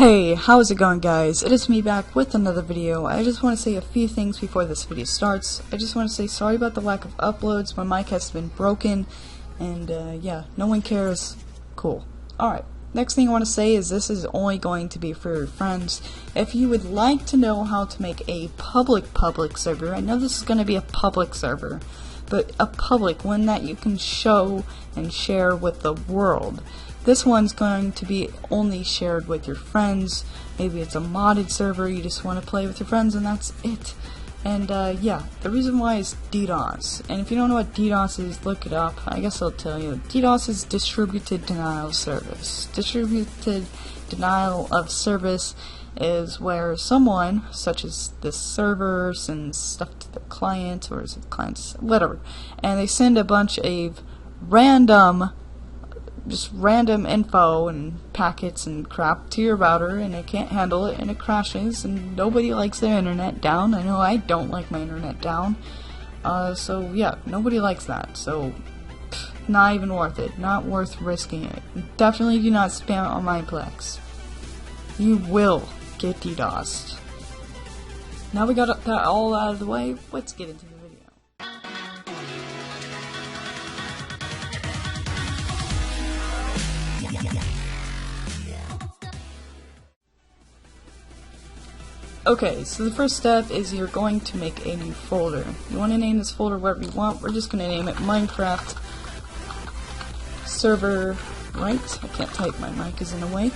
Hey, how's it going, guys? It is me back with another video. I just want to say a few things before this video starts. I just want to say sorry about the lack of uploads. My mic has been broken, and yeah, no one cares. Cool. Alright, next thing I want to say is this is only going to be for your friends. If you would like to know how to make a public server, I know this is going to be a public server, but a public one that you can show and share with the world. This one's going to be only shared with your friends. Maybe it's a modded server, you just want to play with your friends, and that's it. And yeah, the reason why is DDoS. And if you don't know what DDoS is, look it up. I guess I'll tell you. DDoS is distributed denial of service. Distributed denial of service is where someone, such as this server, sends stuff to the client, or is it clients, whatever, and they send a bunch of random info and packets and crap to your router, and it can't handle it and it crashes, and nobody likes their internet down. I know I don't like my internet down. So yeah, nobody likes that. So not even worth it. Not worth risking it. Definitely do not spam on my Plex. You will get DDoSed. Now we got that all out of the way, let's get into the video. Okay, so the first step is you're going to make a new folder. You want to name this folder whatever you want. We're just going to name it Minecraft Server, right? I can't type, my mic is in the way.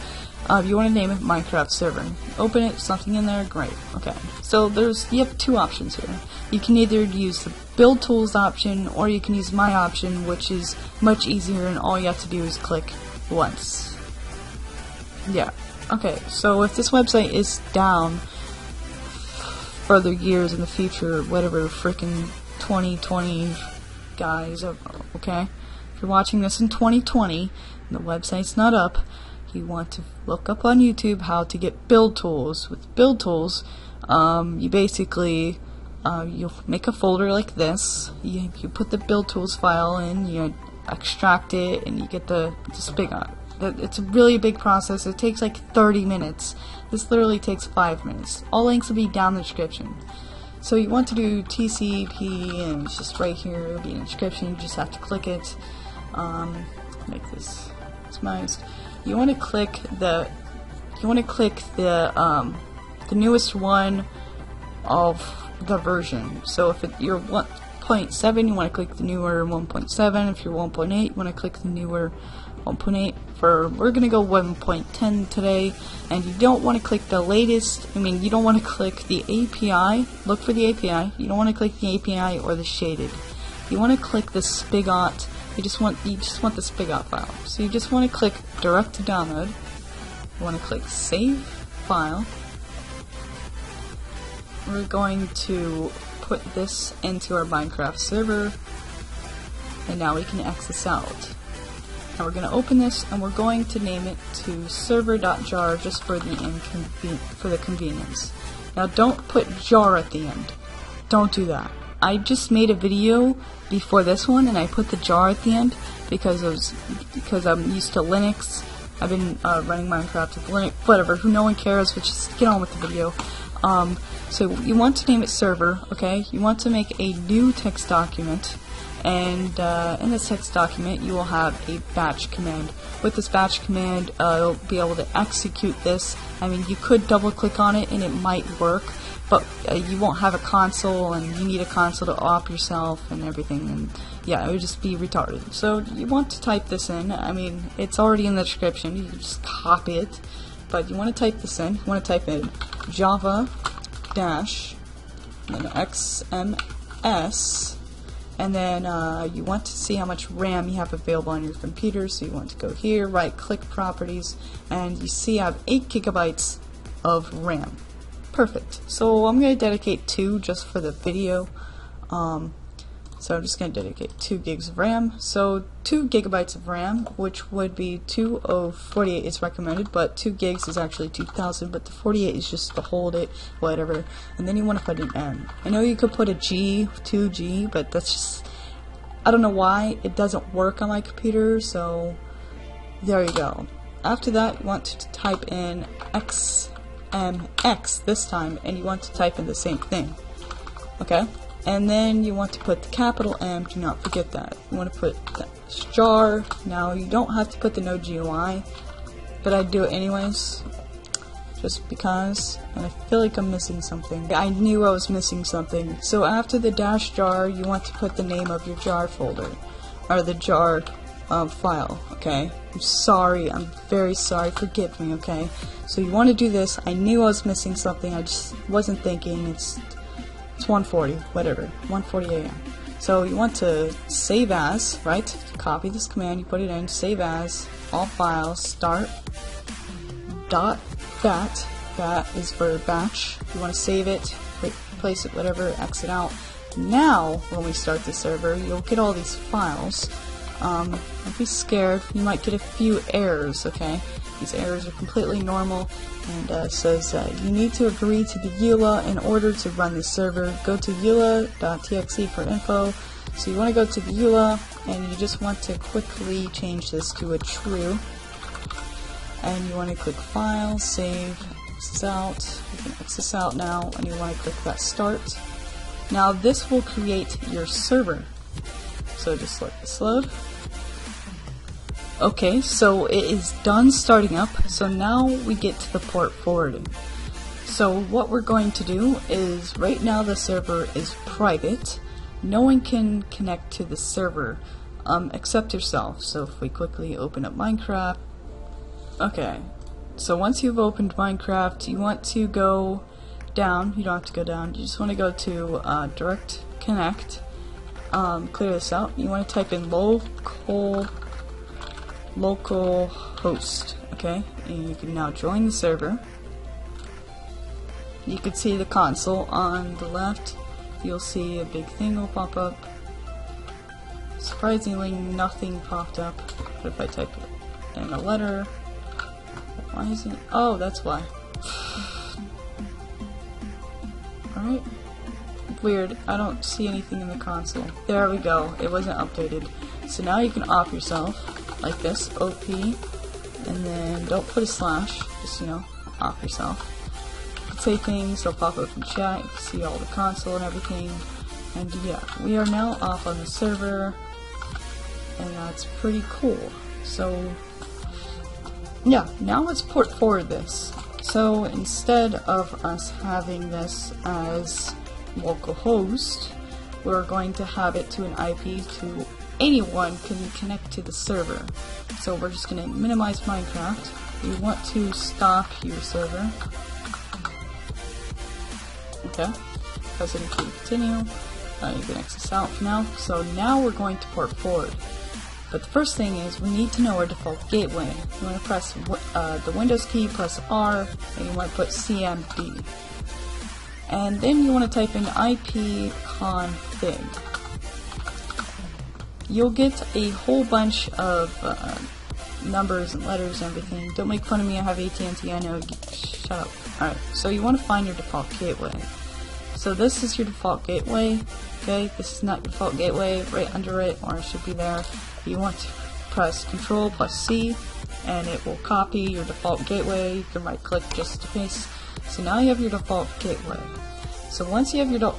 You want to name it Minecraft Server. Open it, something in there, great. Okay, so you have two options here. You can either use the build tools option, or you can use my option, which is much easier, and all you have to do is click once. Yeah, okay, so if this website is down further years in the future, whatever frickin' 2020 guys, okay? If you're watching this in 2020 and the website's not up, you want to look up on YouTube how to get build tools. With build tools, you basically you'll make a folder like this. You put the build tools file in, you extract it, and you get the spigot. It's a really big process. It takes like 30 minutes. This literally takes 5 minutes. All links will be down in the description. So you want to do TCP, and it's just right here. It'll be in the description. You just have to click it. Make this smized. You want to click the newest one of the version. So if you're 1.7, you want to click the newer 1.7. If you're 1.8, you want to click the newer 1.8. We're gonna go 1.10 today, and you don't want to click the latest. You don't want to click the API. Look for the API. You don't want to click the API or the shaded. You want to click the spigot. You just want the spigot file. So you just want to click direct to download. You want to click save file. We're going to put this into our Minecraft server, and now we can X this out. Now we're going to open this, and we're going to name it to server.jar just for the convenience. Now don't put jar at the end. Don't do that. I just made a video before this one, and I put the jar at the end because I'm used to Linux. I've been running Minecraft with Linux, whatever. No one cares, but just get on with the video. So you want to name it server, okay? You want to make a new text document. And in this text document, you will have a batch command. With this batch command, you'll be able to execute this. You could double click on it and it might work, but you won't have a console, and you need a console to op yourself and everything, and yeah, it would just be retarded. So you want to type this in. It's already in the description. You can just copy it, but you want to type this in. You want to type in Java dash and then XMS. And then you want to see how much RAM you have available on your computer, so you want to go here, right click properties, and you see I have 8 gigabytes of RAM. Perfect. So I'm going to dedicate 2 just for the video. So I'm just going to dedicate 2 gigs of RAM. So 2 gigabytes of RAM, which would be 2 of 48 is recommended, but 2 gigs is actually 2000, but the 48 is just to hold it, whatever. And then you want to put an M. I know you could put a G, 2G, but that's just, I don't know why it doesn't work on my computer, so there you go. after that, you want to type in Xmx this time, and you want to type in the same thing. Okay? And then you want to put the capital M, do not forget that. You want to put the jar. Now you don't have to put the nogui, but I do it anyways, just because, and I feel like I'm missing something. I knew I was missing something. So after the -jar, you want to put the name of your jar folder, or the jar file, okay? I'm sorry, I'm very sorry, forgive me, okay? So you want to do this. I knew I was missing something, I just wasn't thinking. It's 1:40, whatever, 1:40 a.m. So you want to save as, right? Copy this command, you put it in, save as, all files, start, that is for batch. You want to save it, place it, whatever, exit out. Now, when we start the server, you'll get all these files. Don't be scared, you might get a few errors, okay? These errors are completely normal, and it says you need to agree to the EULA in order to run the server. Go to eula.txt for info. So you want to go to the EULA, and you just want to quickly change this to a true. And you want to click File, Save, X out. You can X this out now, and you want to click that Start. Now this will create your server. So just let this load. Okay, so it is done starting up. So now we get to the port forwarding. So what we're going to do is, right now the server is private. No one can connect to the server except yourself. So if we quickly open up Minecraft. Okay, so once you've opened Minecraft, you want to go down. You don't have to go down. You just want to go to Direct Connect. Clear this out. You want to type in localhost. Okay, and you can now join the server. You can see the console on the left. You'll see a big thing will pop up. Surprisingly, nothing popped up. But if I type it in a letter, why isn't it? Oh, that's why. Alright. Weird. I don't see anything in the console. There we go. It wasn't updated. So now you can off yourself like this, OP, and then don't put a slash. Just, you know, off yourself. You can say things. They'll pop up in chat. You can see all the console and everything. And yeah, we are now off on the server, and that's pretty cool. So yeah, now let's port forward this. So instead of us having this as localhost, we're going to have it to an IP to anyone can connect to the server. So we're just going to minimize Minecraft. We want to stop your server. Okay, press it and continue. You can exit this out for now. So now we're going to port forward. But the first thing is we need to know our default gateway. You want to press the Windows key, press R, and you want to put CMD. And then you want to type in ipconfig. You'll get a whole bunch of numbers and letters and everything. Don't make fun of me, I have AT&T, I know. Shut up. Alright, so you want to find your default gateway. So this is your default gateway. Okay, this is not your default gateway. Right under it, or it should be there. You want to press Ctrl plus C, and it will copy your default gateway. You can right click just to paste. So now you have your default gateway. So once you have your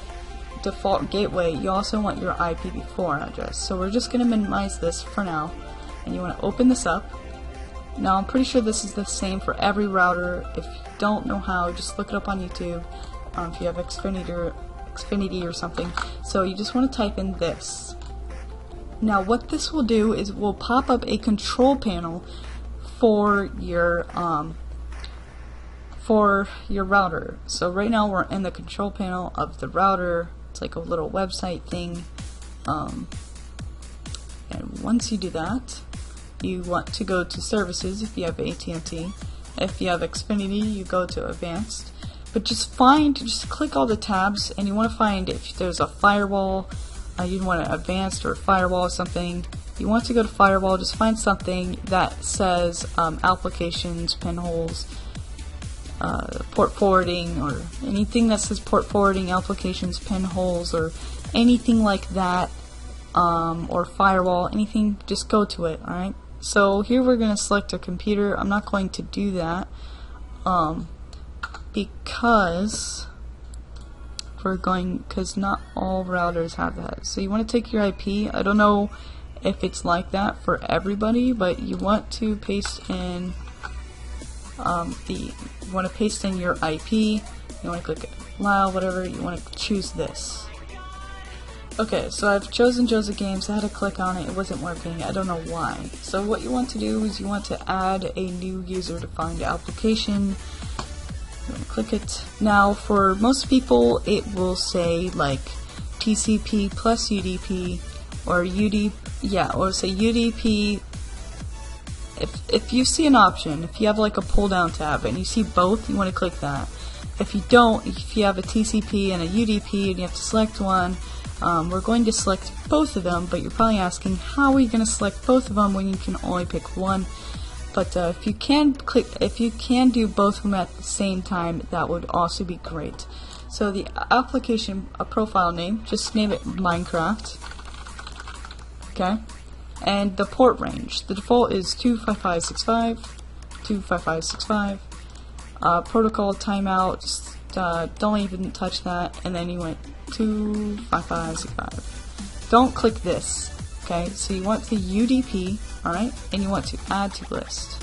default gateway, you also want your IPv4 address. So we're just going to minimize this for now, and you want to open this up. Now I'm pretty sure this is the same for every router. If you don't know how, just look it up on YouTube. If you have Xfinity or something. So you just want to type in this. Now what this will do is will pop up a control panel for your router. So right now we're in the control panel of the router. It's like a little website thing. And once you do that, you want to go to services if you have AT&T. If you have Xfinity, you go to advanced. But just click all the tabs, and you want to find if there's a firewall. You want to advanced or firewall or something. You want to go to firewall, just find something that says applications, pinholes, port forwarding, or anything that says port forwarding, applications, pinholes, or anything like that, or firewall, anything, just go to it, alright? so here we're going to select a computer. I'm not going to do that because not all routers have that. So you want to take your IP. I don't know if it's like that for everybody, but you want to paste in your IP. You want to click allow, whatever. You want to choose this. Okay, so I've chosen JoeZoGames. I had to click on it. It wasn't working. I don't know why. So what you want to do is you want to add a new user-defined application. You want to click it. Now, for most people, it will say like TCP plus UDP or or say UDP. If you see an option, if you have like a pull-down tab and you see both, you want to click that. If you don't, if you have a TCP and a UDP and you have to select one, we're going to select both of them, but you're probably asking, how are you going to select both of them when you can only pick one? But if you can do both of them at the same time, that would also be great. So the application profile name, just name it Minecraft. Okay, and the port range, the default is 25565, 25565. Protocol timeout, just don't even touch that, and then you went 25565. Don't click this. Okay, so you want the UDP, alright, and you want to add to list.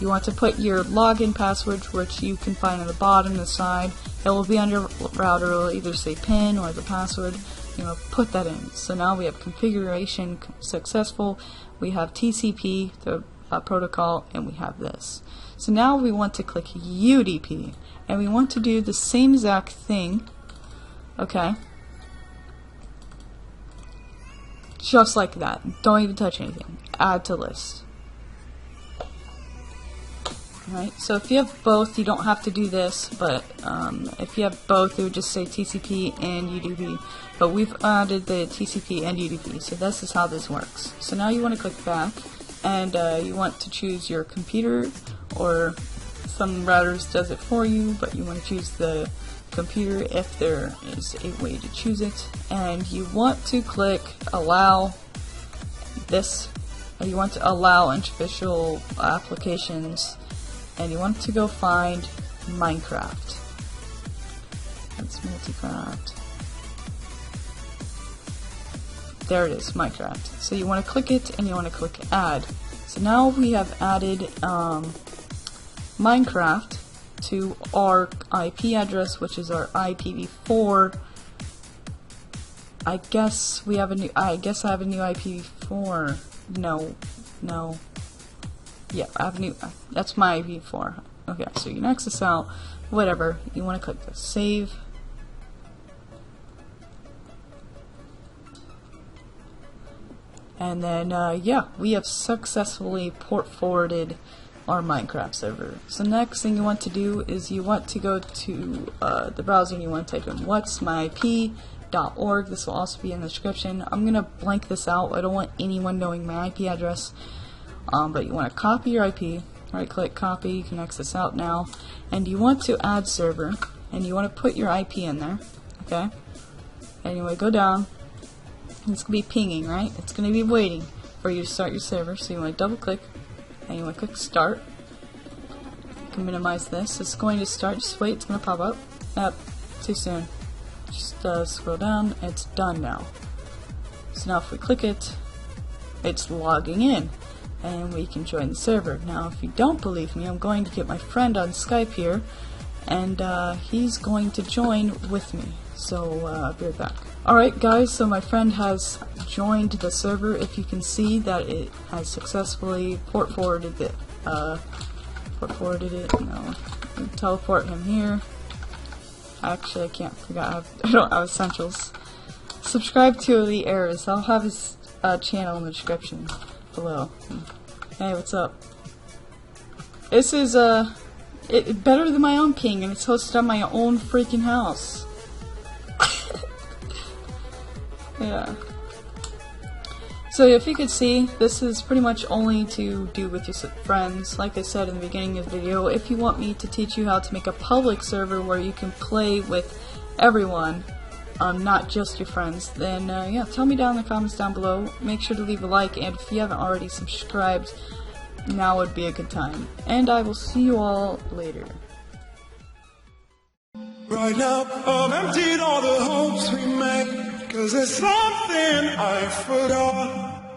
You want to put your login password, which you can find on the bottom, the side. It will be on your router. It will either say PIN or the password. You know, put that in. So now we have configuration successful. We have TCP, the protocol, and we have this. So now we want to click UDP, and we want to do the same exact thing. Okay. Just like that. Don't even touch anything. Add to list. Alright, so if you have both, you don't have to do this, but if you have both, it would just say TCP and UDP. But we've added the TCP and UDP, so this is how this works. So now you want to click back, and you want to choose your computer, or some routers does it for you, but you want to choose the computer if there is a way to choose it, and you want to click allow this, or you want to allow unofficial applications, and you want to go find Minecraft. That's Multicraft. There it is, Minecraft. So you want to click it and you want to click add. So now we have added Minecraft to our IP address, which is our IPv4. I guess I have a new IPv4. No. Yeah, I have a new, that's my IPv4. Okay, so you can access out, whatever. You want to click the save. And then, yeah, we have successfully port forwarded our Minecraft server. So next thing you want to do is you want to go to the browser and you want to type in whatsmyip.org. This will also be in the description. I'm going to blank this out. I don't want anyone knowing my IP address. But you want to copy your IP, right click, copy, you can access out now, and you want to add server, and you want to put your IP in there, okay, and you want to go down, and it's going to be pinging, right, it's going to be waiting for you to start your server, so you want to double click, and you want to click start. You can minimize this, it's going to start, just wait, it's going to pop up, too soon, just scroll down, it's done now. So now if we click it, it's logging in, and we can join the server. Now if you don't believe me, I'm going to get my friend on Skype here, and he's going to join with me, so I'll be right back. Alright guys, so my friend has joined the server. If you can see that it has successfully port forwarded it, teleport him here. Actually I can't, I don't have essentials. Subscribe to the Errors, I'll have his channel in the description below. Hey, what's up? This is better than my own ping, and it's hosted on my own freaking house. Yeah. So if you could see, this is pretty much only to do with your friends. Like I said in the beginning of the video, if you want me to teach you how to make a public server where you can play with everyone, not just your friends, then yeah, tell me down in the comments down below. Make sure to leave a like, and if you haven't already subscribed, now would be a good time. And I will see you all later. Right now, I've emptied all the hopes we made, 'cause there's something I forgot.